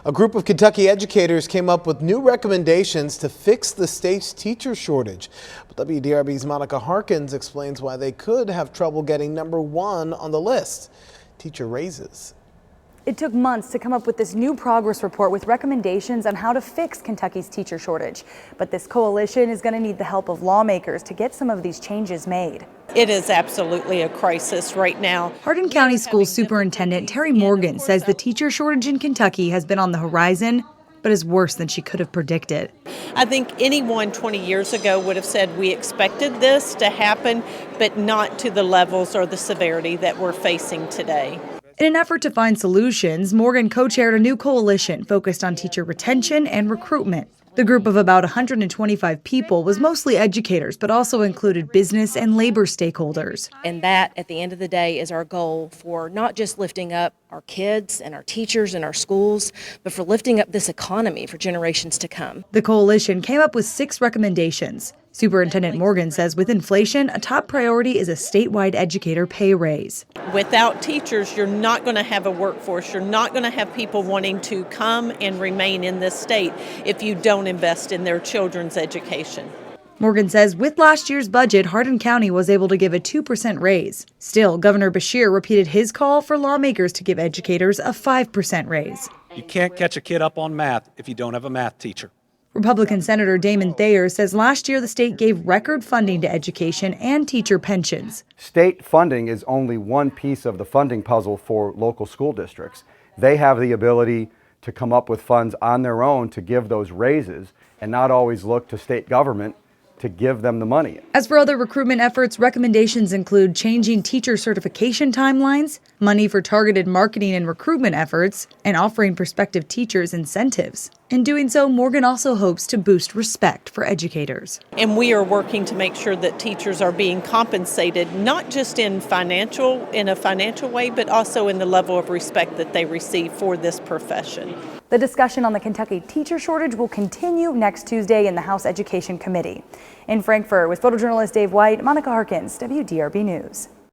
A group of Kentucky educators came up with new recommendations to fix the state's teacher shortage. But WDRB's Monica Harkins explains why they could have trouble getting #1 on the list: teacher raises. It took months to come up with this new progress report with recommendations on how to fix Kentucky's teacher shortage. But this coalition is going to need the help of lawmakers to get some of these changes made. It is absolutely a crisis right now. Hardin County School Superintendent Terry Morgan says the teacher shortage in Kentucky has been on the horizon, but is worse than she could have predicted. I think anyone 20 years ago would have said we expected this to happen, but not to the levels or the severity that we're facing today. In an effort to find solutions, Morgan co-chaired a new coalition focused on teacher retention and recruitment. The group of about 125 people was mostly educators, but also included business and labor stakeholders. And that, at the end of the day, is our goal for not just lifting up our kids and our teachers and our schools, but for lifting up this economy for generations to come. The coalition came up with 6 recommendations. Superintendent Morgan says with inflation, a top priority is a statewide educator pay raise. Without teachers, you're not going to have a workforce. You're not going to have people wanting to come and remain in this state if you don't invest in their children's education. Morgan says with last year's budget, Hardin County was able to give a 2% raise. Still, Governor Beshear repeated his call for lawmakers to give educators a 5% raise. You can't catch a kid up on math if you don't have a math teacher. Republican Senator Damon Thayer says last year the state gave record funding to education and teacher pensions. State funding is only one piece of the funding puzzle for local school districts. They have the ability to come up with funds on their own to give those raises and not always look to state government to give them the money. As for other recruitment efforts, recommendations include changing teacher certification timelines, money for targeted marketing and recruitment efforts, and offering prospective teachers incentives. In doing so, Morgan also hopes to boost respect for educators. And we are working to make sure that teachers are being compensated, not just in a financial way, but also in the level of respect that they receive for this profession. The discussion on the Kentucky teacher shortage will continue next Tuesday in the House Education Committee. In Frankfort, with photojournalist Dave White, Monica Harkins, WDRB News.